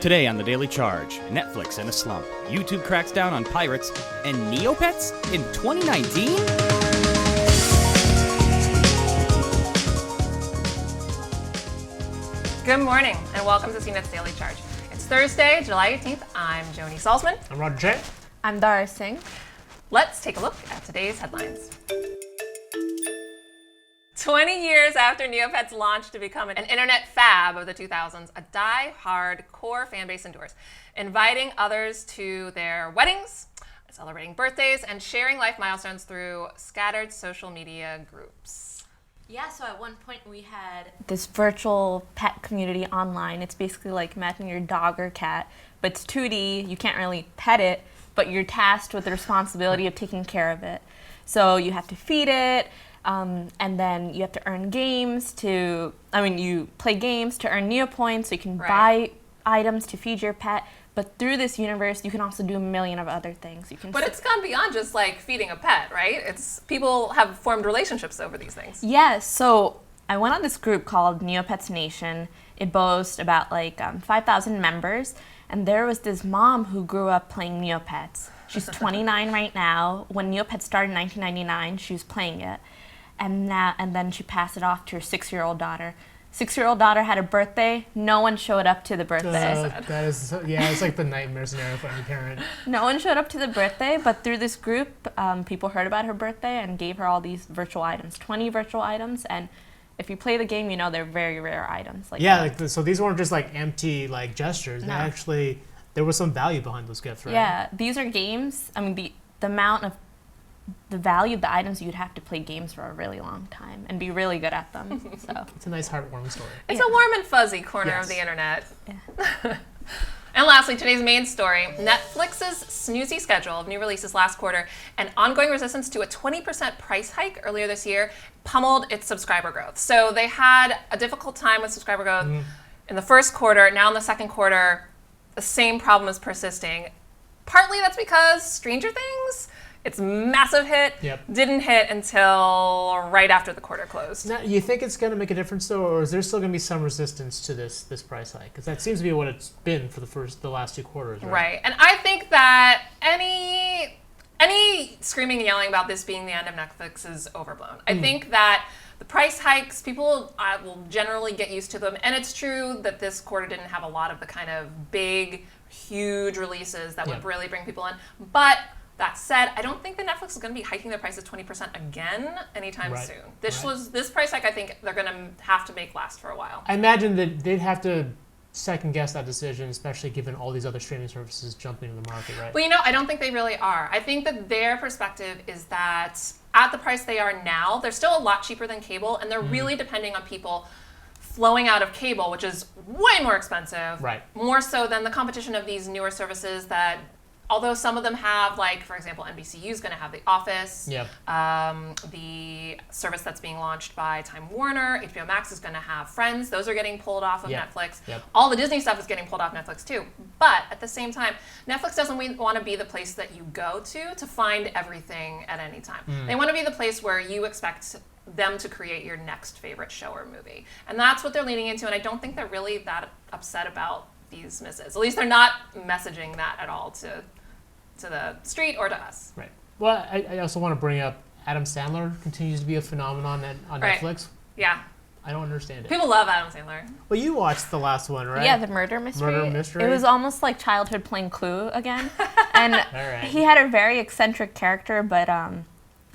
Today on The Daily Charge, Netflix in a slump, YouTube cracks down on pirates, and Neopets in 2019? Good morning, and welcome to CNET's Daily Charge. It's Thursday, July 18th. I'm Joni Salzman. I'm Roger J. I'm Dara Singh. Let's take a look at today's headlines. 20 years after Neopets launched to become an internet fab of the 2000s, a die-hard core fan base endures, inviting others to their weddings, celebrating birthdays, and sharing life milestones through scattered social media groups. Yeah, so at one point we had this virtual pet community online. It's basically like imagine your dog or cat, but it's 2D, you can't really pet it, but you're tasked with the responsibility of taking care of it. So you have to feed it, and then you have to earn games to, you play games to earn Neopoints, so you can buy items to feed your pet. But through this universe, you can also do a million of other things. But it's gone beyond just like feeding a pet, right? People have formed relationships over these things. Yes, so I went on this group called Neopets Nation. It boasts about 5,000 members, and there was this mom who grew up playing Neopets. She's 29 right now. When Neopets started in 1999, she was playing it. And then she passed it off to her 6-year-old daughter. 6-year-old daughter had a birthday. No one showed up to the birthday. It's like the nightmare scenario for any parent. No one showed up to the birthday, but through this group, people heard about her birthday and gave her all these virtual items, 20 virtual items. And if you play the game, you know they're very rare items. So these weren't just empty gestures. No. There was some value behind those gifts, right? Yeah, these are games. The value of the items, you'd have to play games for a really long time and be really good at them. So it's a nice heartwarming story. It's a warm and fuzzy corner of the internet. Yeah. And lastly, today's main story, Netflix's snoozy schedule of new releases last quarter and ongoing resistance to a 20% price hike earlier this year pummeled its subscriber growth. So they had a difficult time with subscriber growth in the first quarter. Now in the second quarter, the same problem is persisting. Partly that's because Stranger Things, its massive hit, didn't hit until right after the quarter closed. Now, you think it's going to make a difference, though, or is there still going to be some resistance to this price hike? Because that seems to be what it's been for the last 2 quarters, right? Right, and I think that any screaming and yelling about this being the end of Netflix is overblown. I think that the price hikes, people will generally get used to them, and it's true that this quarter didn't have a lot of the kind of big, huge releases that would really bring people in, but that said, I don't think that Netflix is going to be hiking their prices 20% again anytime soon. This price hike, I think they're going to have to make last for a while. I imagine that they'd have to second guess that decision, especially given all these other streaming services jumping into the market, right? Well, I don't think they really are. I think that their perspective is that at the price they are now, they're still a lot cheaper than cable, and they're really depending on people flowing out of cable, which is way more expensive, more so than the competition of these newer services that, although some of them have, for example, NBCU is going to have The Office. The service that's being launched by Time Warner, HBO Max is going to have Friends. Those are getting pulled off of Netflix. All the Disney stuff is getting pulled off Netflix too. But at the same time, Netflix doesn't want to be the place that you go to find everything at any time. They want to be the place where you expect them to create your next favorite show or movie. And that's what they're leaning into, and I don't think they're really that upset about these misses. At least they're not messaging that at all to the street or to us. Right. Well, I also want to bring up Adam Sandler continues to be a phenomenon on Netflix. Yeah. I don't understand it. People love Adam Sandler. Well, you watched the last one, right? Yeah, the murder mystery. Murder mystery. It was almost like childhood playing Clue again. And he had a very eccentric character, but I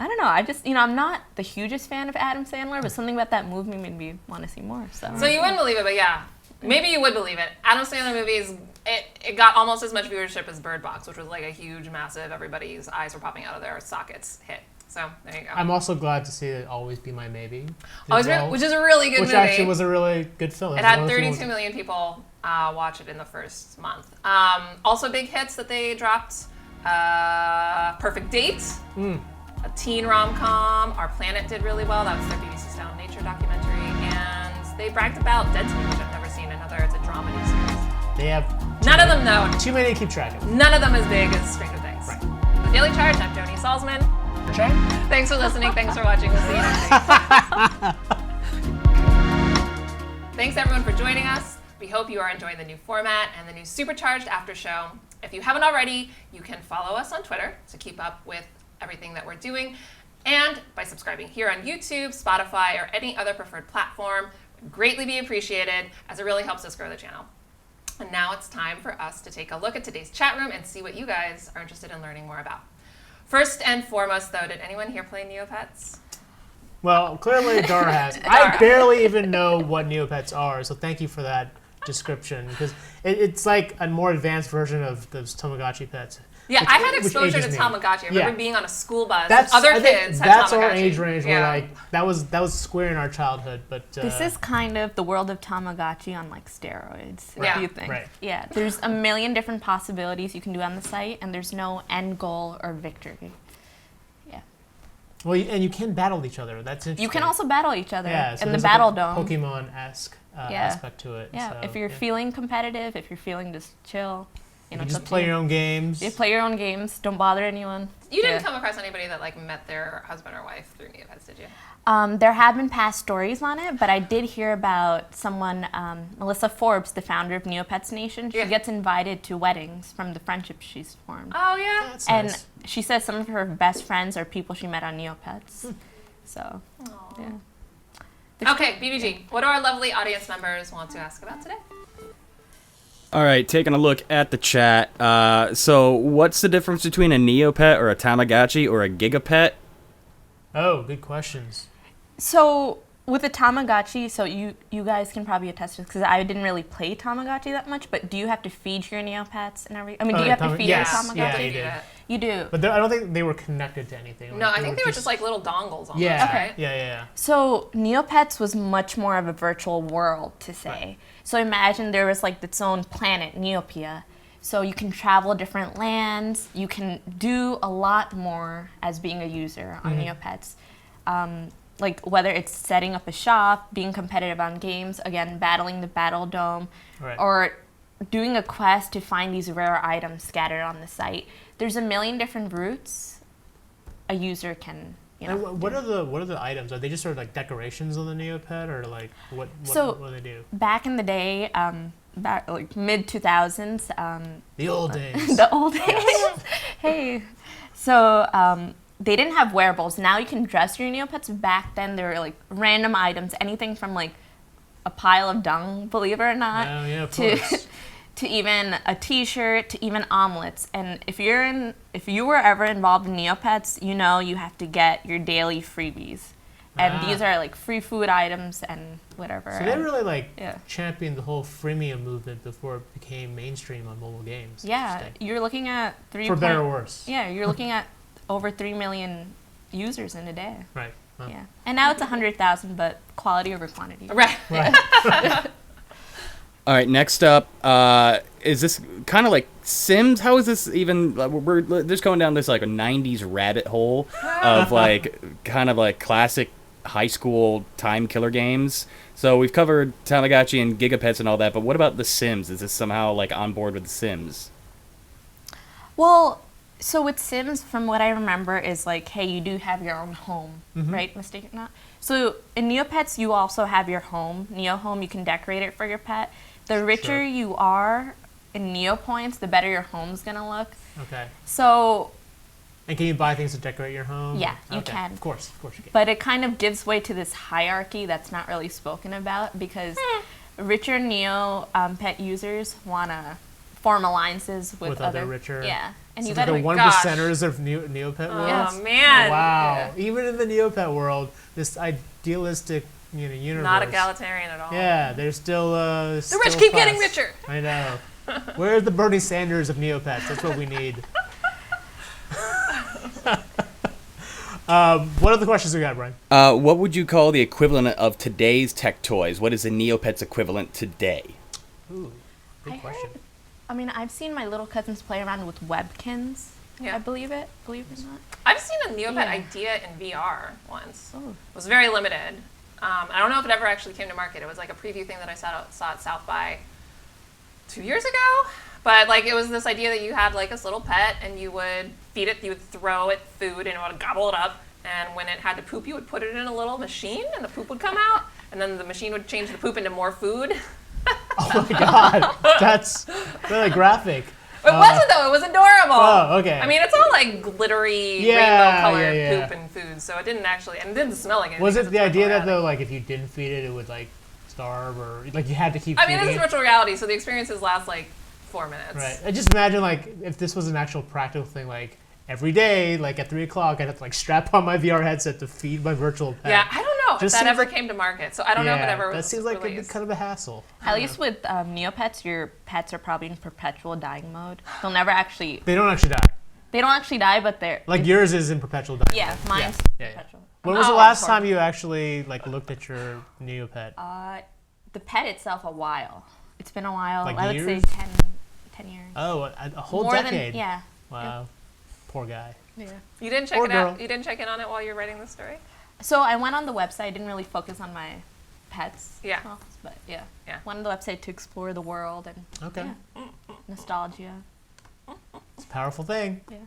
don't know. I just, I'm not the hugest fan of Adam Sandler, but something about that movie made me want to see more. So you wouldn't believe it, but yeah. Maybe you would believe it. Adam Sandler movies, it got almost as much viewership as Bird Box, which was like a huge, massive, everybody's eyes were popping out of their sockets hit. So there you go. I'm also glad to see it Always Be My Maybe. Which is a really good movie. Which actually was a really good film. It had 32 million people watch it in the first month. Also big hits that they dropped. Perfect Date, a teen rom-com. Our Planet did really well. That was their BBC Style Nature documentary. And they bragged about Dead to Me, which I've never seen. It's a dramedy series. They have none of them though. Too many to keep track of. None of them as big as Stranger Things. Right. The Daily Charge. I'm Joni Salzman. Thanks for listening. Thanks for watching. We'll see you next week. Thanks everyone for joining us. We hope you are enjoying the new format and the new supercharged after show. If you haven't already, you can follow us on Twitter to keep up with everything that we're doing, and by subscribing here on YouTube, Spotify, or any other preferred platform. Would greatly be appreciated, as it really helps us grow the channel. And now it's time for us to take a look at today's chat room and see what you guys are interested in learning more about. First and foremost, though, did anyone here play Neopets? Well, clearly Dara has. I barely even know what Neopets are, so thank you for that description, because it's like a more advanced version of those Tamagotchi pets. Yeah, I had exposure to Tamagotchi. I remember being on a school bus. Other kids had That's Tamagotchi. our age range. Where like that was square in our childhood, but this is kind of the world of Tamagotchi on like steroids. Right. If you think. Right. Yeah, there's a million different possibilities you can do on the site, and there's no end goal or victory. Yeah. Well, and you can battle each other. That's interesting. You can also battle each other so in the there's battle like a dome. Pokemon-esque aspect to it. Yeah, so, if you're feeling competitive, if you're feeling just chill, you know, you it's just up to play you. your own games. You play your own games. Don't bother anyone. You didn't come across anybody that like met their husband or wife through Neopets, did you? There have been past stories on it, but I did hear about someone, Melissa Forbes, the founder of Neopets Nation. She gets invited to weddings from the friendships she's formed. Oh, yeah? That's And nice. she says some of her best friends are people she met on Neopets. So, yeah. Okay, BBG, what do our lovely audience members want to ask about today? All right, taking a look at the chat. So what's the difference between a Neopet or a Tamagotchi or a Gigapet? Oh, good questions. So with a Tamagotchi, so you guys can probably attest to this because I didn't really play Tamagotchi that much. But do you have to feed your Neopets and everything? I mean, do you have to feed your Tamagotchi? Yeah, you do. You do. But I don't think they were connected to anything. No, I think they were just like little dongles almost, Yeah, right? yeah. So Neopets was much more of a virtual world, to say. Right. So imagine there was like its own planet, Neopia. So you can travel different lands. You can do a lot more as being a user on Neopets. Like whether it's setting up a shop, being competitive on games, again, battling the battle dome, Right. or doing a quest to find these rare items scattered on the site. There's a million different routes a user can, you know. And what are the items? Are they just sort of like decorations on the Neopet, or like what So- do they do? Back in the day, back like mid 2000s, The old days. the old days. Hey, so they didn't have wearables. Now you can dress your Neopets. Back then, there were like random items, anything from like a pile of dung, believe it or not, Oh, yeah, of to course. to even a T-shirt, to even omelets. And if you were ever involved in Neopets, you know you have to get your daily freebies. And these are like free food items and whatever. So they really like Yeah. championed the whole freemium movement before it became mainstream on mobile games. Yeah, Interesting. you're looking at For better or worse. Yeah, you're looking at over 3 million users in a day. Right. Well, Yeah, and now it's 100,000, but quality over quantity. Right. All right, next up, is this kind of like Sims? How is this even? We're just going down this like a '90s rabbit hole of like kind of like classic high school time killer games. So we've covered Tamagotchi and Gigapets and all that, but what about The Sims? Is this somehow like on board with The Sims? Well, so with Sims, from what I remember, is like, hey, you do have your own home, right? Mistaken or not. So in Neopets, you also have your home. Neo Home, you can decorate it for your pet. The richer you are in Neo points, the better your home's gonna look. Okay. So, And can you buy things to decorate your home? Yeah, you Okay. can. Of course you can. but it kind of gives way to this hierarchy that's not really spoken about because richer Neo pet users wanna form alliances with other richer. Yeah, and So you like gotta the one gosh. percenters of Neopet world. Yes. Oh, man. Wow. Even in the Neopet world, this idealistic universe. Not egalitarian at all. Yeah, there's still The rich keep getting richer. I know. Where's the Bernie Sanders of Neopets? That's what we need. What other questions we got, Brian? What would you call the equivalent of today's tech toys? What is the Neopets equivalent today? Ooh, good I question. heard- I mean, I've seen my little cousins play around with webkins. Yeah. I believe it or not. I've seen a Neopet Yeah. idea in VR once. Oh. It was very limited. I don't know if it ever actually came to market. It was like a preview thing that I saw at South by 2 years ago. But like it was this idea that you had like this little pet and you would feed it, you would throw it food and it would gobble it up. And when it had to poop, you would put it in a little machine and the poop would come out. And then the machine would change the poop into more food. Oh my god, that's really graphic. It wasn't though. It was adorable. Oh, okay. I mean, it's all like glittery, rainbow-colored poop and food, so it didn't actually, and it didn't smell like anything. Was it the idea that though, like, if you didn't feed it, it would like starve, or like you had to keep? I mean, feeding this is virtual reality, so the experiences last like 4 minutes. Right. I just imagine like if this was an actual practical thing, like every day, like at 3 o'clock, I'd have to like strap on my VR headset to feed my virtual pet. Yeah, I don't know Just if that seems ever like- came to market, so I don't know if it ever was that seems like it'd be released. kind of a hassle. At least with Neopets, your pets are probably in perpetual dying mode. They'll never actually. They don't actually die. They don't actually die, but they're. Like yours is in perpetual dying. Yeah, mine's Yeah. perpetual. When was the Oh, last of time you actually like looked at your Neopet? The pet itself, a while. It's been a while. Like I would years? say 10 years. Oh, a whole More decade. than yeah. Wow. Poor guy. Yeah. You didn't check Poor it out. girl. You didn't check in on it while you were writing the story. So I went on the website. I didn't really focus on my pets. Yeah. Well, but yeah. Yeah. Went on the website to explore the world and Okay. yeah. Nostalgia. It's a powerful thing. Yeah.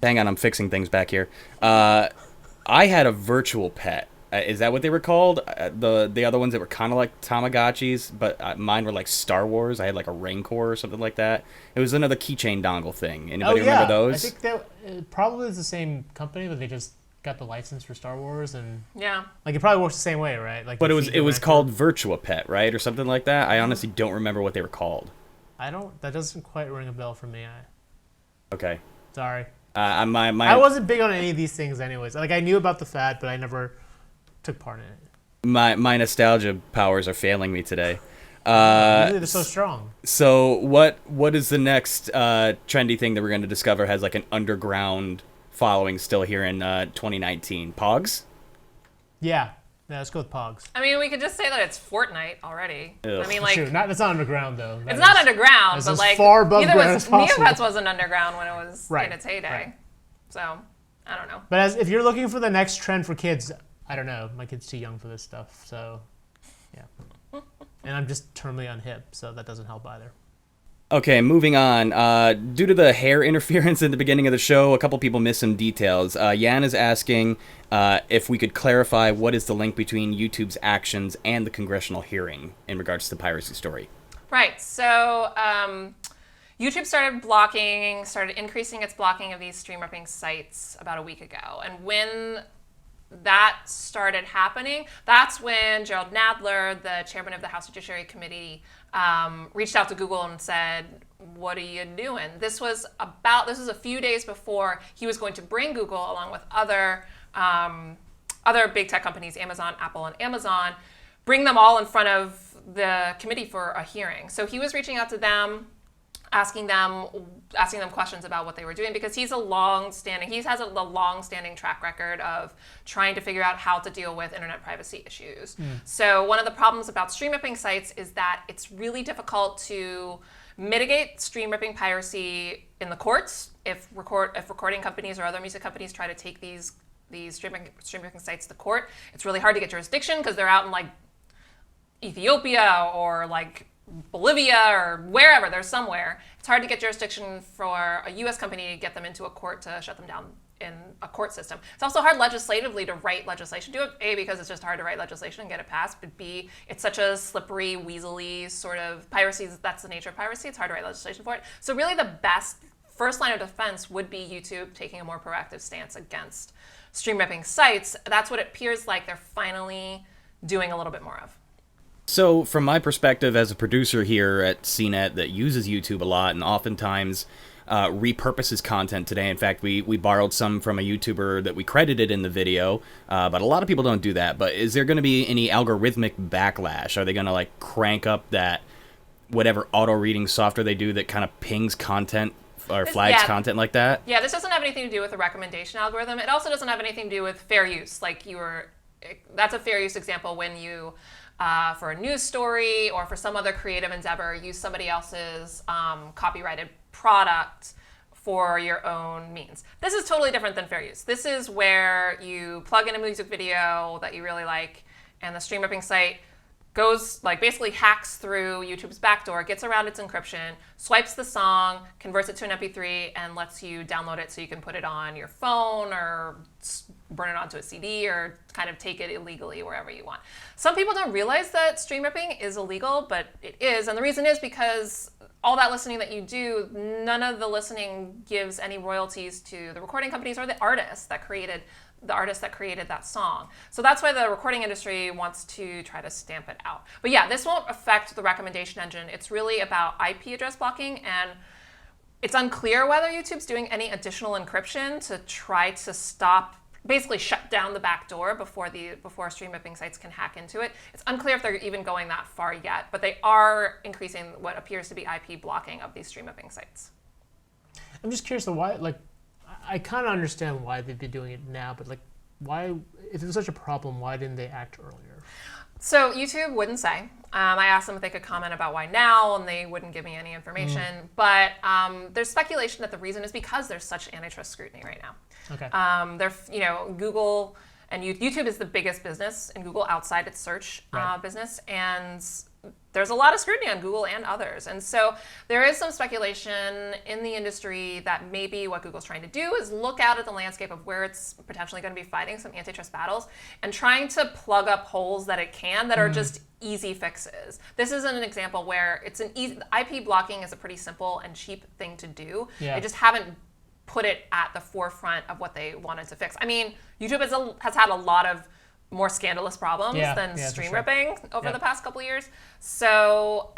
Hang on, I'm fixing things back here. I had a virtual pet. Is that what they were called? The other ones that were kind of like Tamagotchis, but mine were like Star Wars. I had like a Rancor or something like that. It was another keychain dongle thing. Anybody remember those? I think that probably is the same company, but they just got the license for Star Wars, and Yeah. like it probably works the same way, right? Like, But you it feed the was Rancor. called Virtua Pet, right, or something like that. I honestly don't remember what they were called. I don't. That doesn't quite ring a bell for me. Okay. Sorry. I wasn't big on any of these things, anyways. Like I knew about the fad, but I never took part in it. my nostalgia powers are failing me today. Usually they're so strong. So what is the next trendy thing that we're going to discover has like an underground following still here in 2019? Pogs? Yeah. Let's go with Pogs. I mean, we could just say that it's Fortnite already. Ugh. I mean, like, Shoot, that's not underground though. it's not underground, that's but as like, far above neither ground was as possible. Neopets wasn't underground when it was Right, in its heyday. right. So, I don't know. But if you're looking for the next trend for kids, I don't know. My kid's too young for this stuff, so yeah. And I'm just terminally unhip, so that doesn't help either. Okay, moving on. Due to the hair interference at the beginning of the show, a couple people missed some details. Yan is asking if we could clarify what is the link between YouTube's actions and the congressional hearing in regards to the piracy story. Right. So, YouTube started increasing its blocking of these stream ripping sites about a week ago. And when that started happening, that's when Gerald Nadler, the chairman of the House Judiciary Committee, reached out to Google and said, "What are you doing?" This was a few days before he was going to bring Google, along with other big tech companies, Amazon, Apple, and Amazon, bring them all in front of the committee for a hearing. So he was reaching out to them, asking them questions about what they were doing, because he has a long-standing track record of trying to figure out how to deal with internet privacy issues. So one of the problems about stream ripping sites is that it's really difficult to mitigate stream ripping piracy in the courts. If recording companies or other music companies try to take these stream ripping sites to court, it's really hard to get jurisdiction because they're out in like Ethiopia or like Bolivia or wherever, they're somewhere. It's hard to get jurisdiction for a U.S. company to get them into a court to shut them down in a court system. It's also hard legislatively to write legislation to it, A, because it's just hard to write legislation and get it passed, but B, it's such a slippery, weaselly sort of piracy. That's the nature of piracy. It's hard to write legislation for it. So really the best first line of defense would be YouTube taking a more proactive stance against stream ripping sites. That's what it appears like they're finally doing a little bit more of. So, from my perspective as a producer here at CNET that uses YouTube a lot and oftentimes repurposes content today, in fact, we borrowed some from a YouTuber that we credited in the video, but a lot of people don't do that. But is there going to be any algorithmic backlash? Are they going to like crank up that whatever auto-reading software they do that kind of pings content or flags content like that? Yeah, this doesn't have anything to do with the recommendation algorithm. It also doesn't have anything to do with fair use. That's a fair use example when you, for a news story or for some other creative endeavor, use somebody else's copyrighted product for your own means. This is totally different than fair use. This is where you plug in a music video that you really like, and the stream ripping site goes like basically hacks through YouTube's backdoor, gets around its encryption, swipes the song, converts it to an MP3, and lets you download it so you can put it on your phone or burn it onto a CD or kind of take it illegally wherever you want. Some people don't realize that stream ripping is illegal, but it is. And the reason is because all that listening that you do, none of the listening gives any royalties to the recording companies or the artists that created that song. So that's why the recording industry wants to try to stamp it out. But yeah, this won't affect the recommendation engine. It's really about IP address blocking, and it's unclear whether YouTube's doing any additional encryption to try to basically shut down the back door before stream ripping sites can hack into it. It's unclear if they're even going that far yet, but they are increasing what appears to be IP blocking of these stream ripping sites. I'm just curious, though, why, like, I kind of understand why they'd be doing it now, but like, why, if it was such a problem, why didn't they act earlier? So YouTube wouldn't say. I asked them if they could comment about why now, and they wouldn't give me any information. But there's speculation that the reason is because there's such antitrust scrutiny right now. Okay. Google and YouTube is the biggest business in Google outside its search business, and there's a lot of scrutiny on Google and others. And so there is some speculation in the industry that maybe what Google's trying to do is look out at the landscape of where it's potentially going to be fighting some antitrust battles and trying to plug up holes that it can that are just easy fixes. This isn't an example where it's an easy, IP blocking is a pretty simple and cheap thing to do. Yeah. They just haven't put it at the forefront of what they wanted to fix. I mean, YouTube has had a lot of more scandalous problems than stream ripping over the past couple of years. So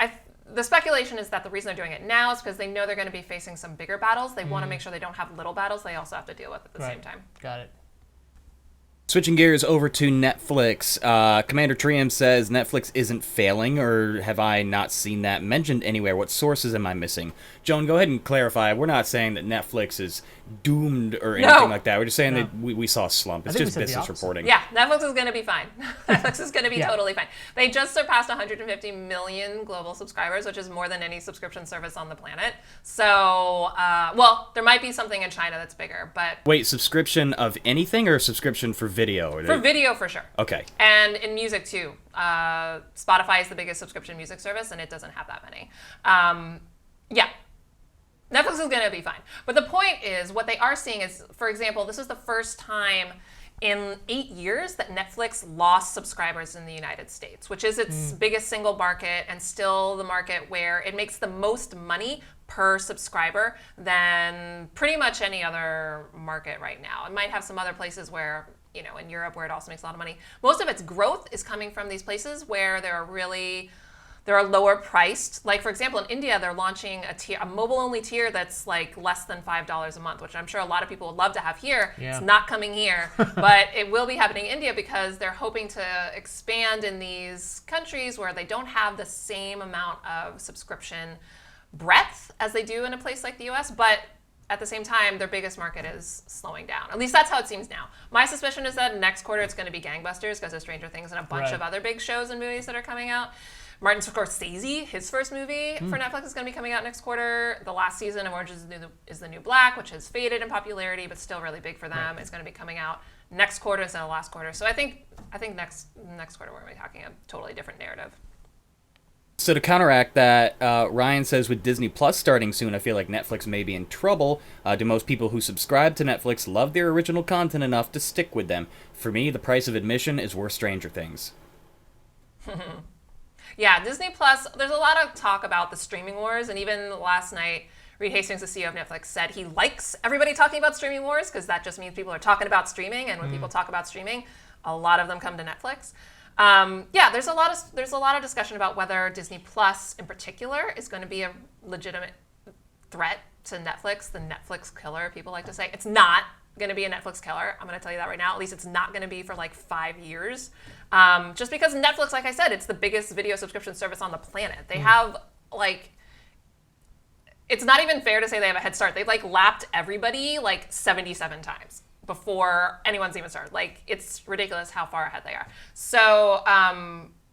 the speculation is that the reason they're doing it now is because they know they're going to be facing some bigger battles. They want to make sure they don't have little battles they also have to deal with at the same time. Got it. Switching gears over to Netflix, Commander Trium says Netflix isn't failing, or have I not seen that mentioned anywhere? What sources am I missing? Joan, go ahead and clarify. We're not saying that Netflix is doomed or anything like that. We're just saying that we saw a slump. It's just business reporting. Yeah, Netflix is going to be fine. Netflix is going to be totally fine. They just surpassed 150 million global subscribers, which is more than any subscription service on the planet. So, well, there might be something in China that's bigger, but... Wait, subscription of anything or subscription for video? For video, for sure. Okay. And in music, too. Spotify is the biggest subscription music service, and it doesn't have that many. Yeah. Netflix is going to be fine. But the point is, what they are seeing is, for example, this is the first time in 8 years that Netflix lost subscribers in the United States, which is its biggest single market and still the market where it makes the most money per subscriber than pretty much any other market right now. It might have some other places where, you know, in Europe where it also makes a lot of money. Most of its growth is coming from these places where there are lower priced. Like, for example, in India, they're launching a mobile-only tier that's like less than $5 a month, which I'm sure a lot of people would love to have here. Yeah. It's not coming here, but it will be happening in India because they're hoping to expand in these countries where they don't have the same amount of subscription breadth as they do in a place like the US, but at the same time, their biggest market is slowing down. At least that's how it seems now. My suspicion is that next quarter it's going to be gangbusters because of Stranger Things and a bunch of other big shows and movies that are coming out. Martin Scorsese, his first movie for Netflix is going to be coming out next quarter. The last season of Orange is the New Black, which has faded in popularity but still really big for them, is going to be coming out next quarter instead of last quarter. So I think next quarter we're going to be talking a totally different narrative. So to counteract that, Ryan says with Disney Plus starting soon, I feel like Netflix may be in trouble. Do most people who subscribe to Netflix love their original content enough to stick with them? For me, the price of admission is worth Stranger Things. Yeah, Disney Plus, there's a lot of talk about the streaming wars, and even last night, Reed Hastings, the CEO of Netflix, said he likes everybody talking about streaming wars because that just means people are talking about streaming, and when people talk about streaming, a lot of them come to Netflix. Yeah, there's a lot of discussion about whether Disney Plus in particular is going to be a legitimate threat to Netflix, the Netflix killer, people like to say. It's not going to be a Netflix killer. I'm going to tell you that right now. At least it's not going to be for like 5 years. Just because Netflix, like I said, it's the biggest video subscription service on the planet. They have like, it's not even fair to say they have a head start. They've like lapped everybody like 77 times before anyone's even started. Like, it's ridiculous how far ahead they are. So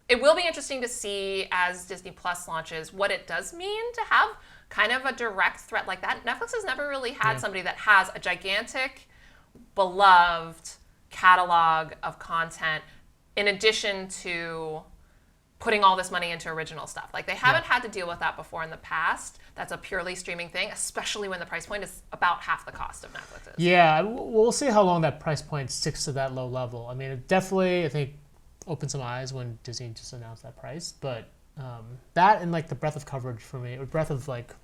it will be interesting to see as Disney Plus launches what it does mean to have kind of a direct threat like that. Netflix has never really had somebody that has a gigantic, beloved catalog of content in addition to putting all this money into original stuff. Like, they haven't had to deal with that before in the past. That's a purely streaming thing, especially when the price point is about half the cost of Netflix's. Yeah, we'll see how long that price point sticks to that low level. I mean, it definitely, I think, opened some eyes when Disney just announced that price. But that and like the breadth of coverage for me, or breadth of like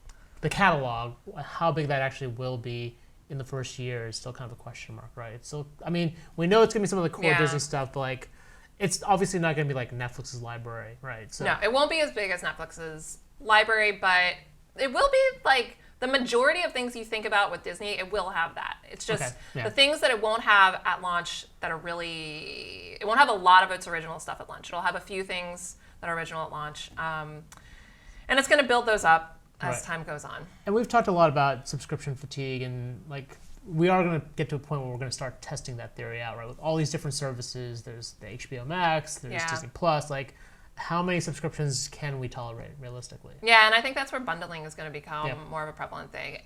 the catalog, how big that actually will be in the first year is still kind of a question mark, right? So, I mean, we know it's gonna be some of the core Disney stuff, but like, it's obviously not gonna be like Netflix's library, right? So no, it won't be as big as Netflix's library, but it will be like the majority of things you think about with Disney, it will have that. It's just the things that it won't have at launch that are really, it won't have a lot of its original stuff at launch. It'll have a few things that are original at launch. And it's going to build those up as time goes on. And we've talked a lot about subscription fatigue, and like we are going to get to a point where we're going to start testing that theory out, right? With all these different services, there's the HBO Max, there's Disney Plus, like how many subscriptions can we tolerate realistically? Yeah, and I think that's where bundling is going to become more of a prevalent thing.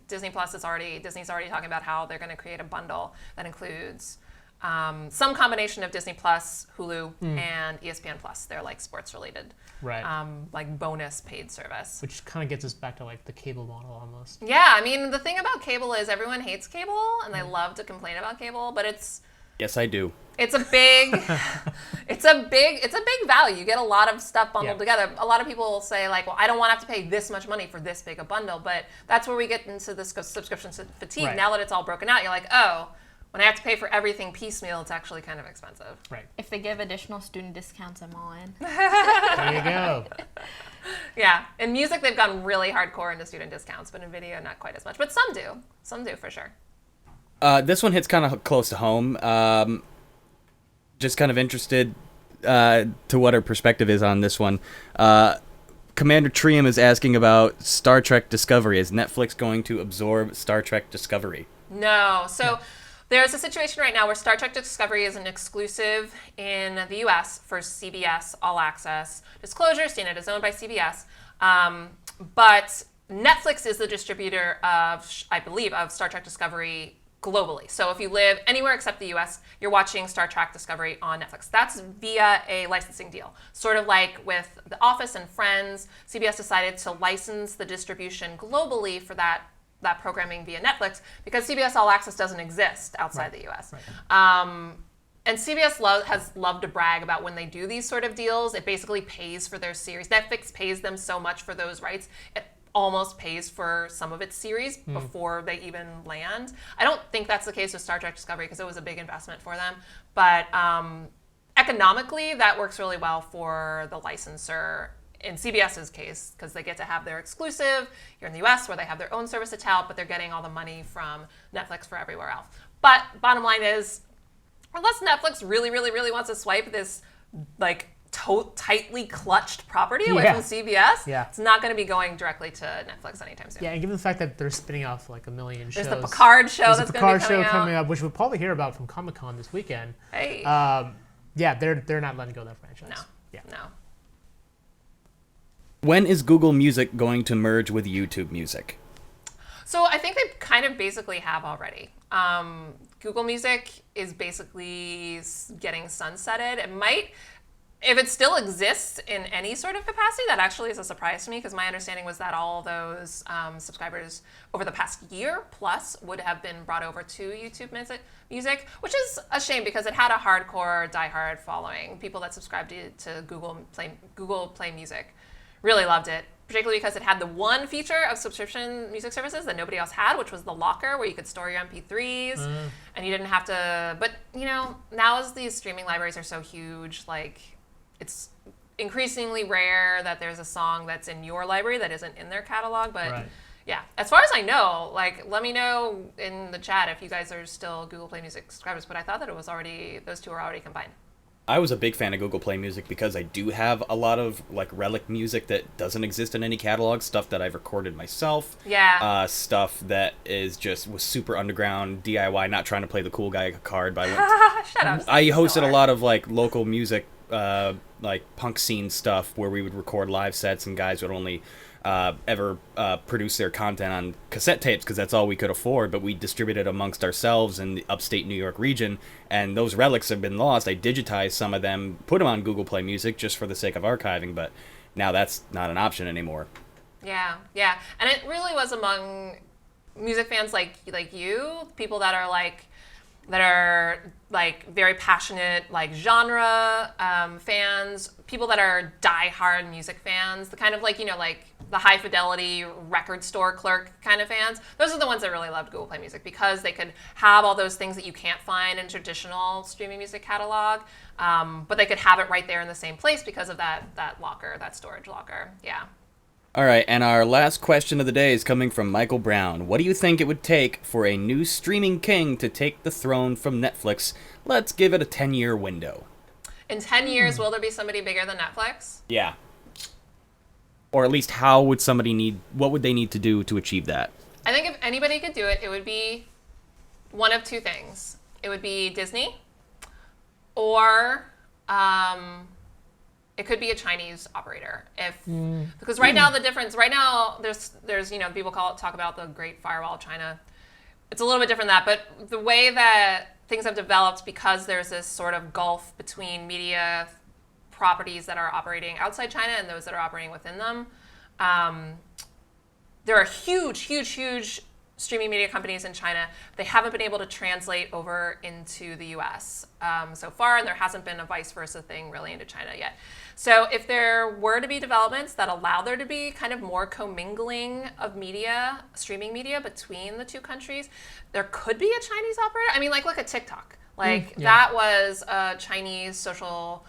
Disney's already talking about how they're going to create a bundle that includes some combination of Disney Plus, Hulu, and ESPN Plus. They're like sports related, like bonus paid service. Which kind of gets us back to like the cable model almost. Yeah, I mean the thing about cable is everyone hates cable and they love to complain about cable, but it's Yes, I do. It's a big, it's a big value. You get a lot of stuff bundled together. A lot of people will say like, well, I don't want to have to pay this much money for this big a bundle, but that's where we get into this subscription fatigue. Right. Now that it's all broken out, you're like, oh, when I have to pay for everything piecemeal, it's actually kind of expensive. Right. If they give additional student discounts, I'm all in. There you go. Yeah. In music, they've gone really hardcore into student discounts, but in video, not quite as much. But some do. Some do for sure. This one hits kind of close to home. Just kind of interested to what our perspective is on this one. Commander Trium is asking about Star Trek Discovery. Is Netflix going to absorb Star Trek Discovery? No. So there's a situation right now where Star Trek Discovery is an exclusive in the U.S. for CBS All Access. Disclosure, CNET is owned by CBS. But Netflix is the distributor of, I believe, of Star Trek Discovery globally. So if you live anywhere except the US, you're watching Star Trek Discovery on Netflix. That's via a licensing deal. Sort of like with The Office and Friends, CBS decided to license the distribution globally for that programming via Netflix because CBS All Access doesn't exist outside the US. Right. And CBS has loved to brag about when they do these sort of deals, it basically pays for their series. Netflix pays them so much for those rights. It almost pays for some of its series before they even land. I don't think that's the case with Star Trek Discovery because it was a big investment for them. But economically, that works really well for the licensor in CBS's case because they get to have their exclusive here in the US where they have their own service to tout, but they're getting all the money from Netflix for everywhere else. But bottom line is, unless Netflix really, really, really wants to swipe this like tightly clutched property away from CBS, it's not going to be going directly to Netflix anytime soon. Yeah, and given the fact that they're spinning off like a million shows. There's the Picard show that's going to be coming up, which we'll probably hear about from Comic-Con this weekend. Hey. Yeah, they're not letting go of that franchise. No. Yeah. No. When is Google Music going to merge with YouTube Music? So I think they kind of basically have already. Google Music is basically getting sunsetted. It might, if it still exists in any sort of capacity, that actually is a surprise to me because my understanding was that all those subscribers over the past year plus would have been brought over to YouTube Music, which is a shame because it had a hardcore, diehard following. People that subscribed to Google Play Music really loved it, particularly because it had the one feature of subscription music services that nobody else had, which was the locker where you could store your MP3s and you didn't have to, but you know, now as these streaming libraries are so huge, like it's increasingly rare that there's a song that's in your library that isn't in their catalog, but yeah, as far as I know, like let me know in the chat if you guys are still Google Play Music subscribers, but I thought that it was already, those two are already combined. I was a big fan of Google Play Music because I do have a lot of like relic music that doesn't exist in any catalog, stuff that I've recorded myself. Yeah. Stuff that was super underground, DIY, not trying to play the cool guy card, but Shut up. I hosted a lot of like local music like punk scene stuff where we would record live sets and guys would only ever produce their content on cassette tapes because that's all we could afford, but we distributed amongst ourselves in the upstate New York region, and those relics have been lost. I digitized some of them, put them on Google Play Music just for the sake of archiving, but now that's not an option anymore. Yeah, and it really was among music fans like you, people that are very passionate like genre fans, people that are die-hard music fans, the kind of like the high fidelity record store clerk kind of fans. Those are the ones that really loved Google Play Music because they could have all those things that you can't find in traditional streaming music catalog, but they could have it right there in the same place because of that locker, that storage locker. Yeah. All right, and our last question of the day is coming from Michael Brown. What do you think it would take for a new streaming king to take the throne from Netflix? Let's give it a 10-year window. In 10 years, will there be somebody bigger than Netflix? Yeah. Or at least what would they need to do to achieve that? I think if anybody could do it, it would be one of two things. It would be Disney, or it could be a Chinese operator. Because right now there's people talk about the Great Firewall of China. It's a little bit different than that, but the way that things have developed, because there's this sort of gulf between media properties that are operating outside China and those that are operating within them. There are huge streaming media companies in China. They haven't been able to translate over into the US so far, and there hasn't been a vice versa thing really into China yet. So if there were to be developments that allow there to be kind of more commingling of media, streaming media between the two countries, there could be a Chinese operator. I mean, look at TikTok. That was a Chinese social,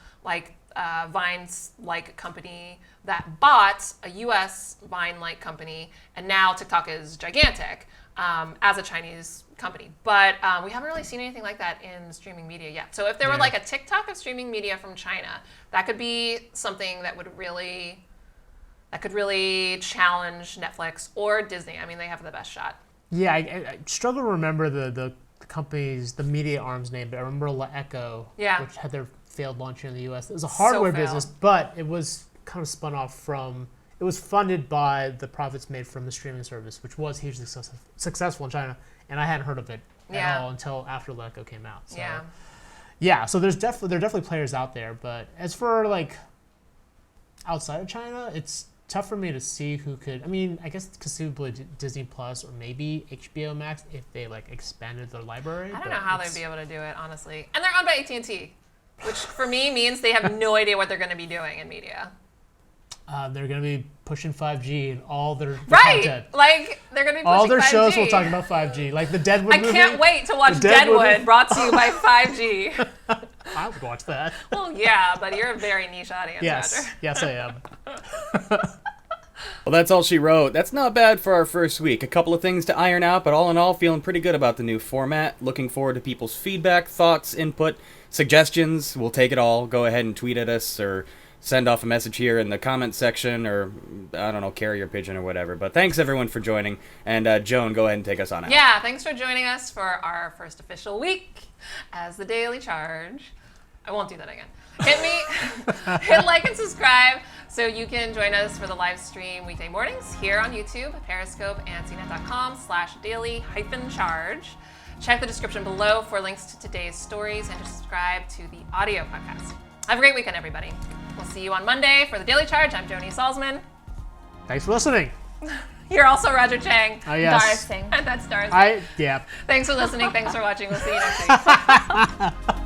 Vines-like company that bought a US Vine-like company, and now TikTok is gigantic as a Chinese company. But we haven't really seen anything like that in streaming media yet. So if there were a TikTok of streaming media from China, that could be something that could really challenge Netflix or Disney. I mean, they have the best shot. Yeah, I struggle to remember the company's, the media arm's name, but I remember Echo, which had their failed launch here in the US. It was a hardware business, but it was kind of spun off from, it was funded by the profits made from the streaming service, which was hugely successful in China, and I hadn't heard of it at all until after Echo came out. So, so there are definitely players out there, but as for outside of China, it's tough for me to see who could. I mean, I guess conceivably Disney Plus or maybe HBO Max if they expanded their library. I don't know how they'd be able to do it, honestly. And they're owned by AT&T, which for me means they have no idea what they're going to be doing in media. They're going to be pushing 5G and all their They're content. going to be pushing all their 5G. shows will talk about 5G, like the Deadwood movie. I can't wait to watch Deadwood, brought to you by 5G. I would watch that. Well, yeah, but you're a very niche audience, Roger. Yes, I am. Well, that's all she wrote. That's not bad for our first week. A couple of things to iron out, but all in all, feeling pretty good about the new format. Looking forward to people's feedback, thoughts, input, suggestions. We'll take it all. Go ahead and tweet at us or send off a message here in the comment section, or, I don't know, carrier pigeon or whatever. But thanks, everyone, for joining. And Joan, go ahead and take us on out. Yeah, thanks for joining us for our first official week as the Daily Charge. I won't do that again. Hit like and subscribe so you can join us for the live stream weekday mornings here on YouTube, Periscope, and cnet.com/daily-charge. Check the description below for links to today's stories and to subscribe to the audio podcast. Have a great weekend, everybody. We'll see you on Monday for the Daily Charge. I'm Joni Salzman. Thanks for listening. You're also Roger Chang. Oh, yes. Darsing. That's Darsing. Yeah. Thanks for listening. Thanks for watching. We'll see you next week.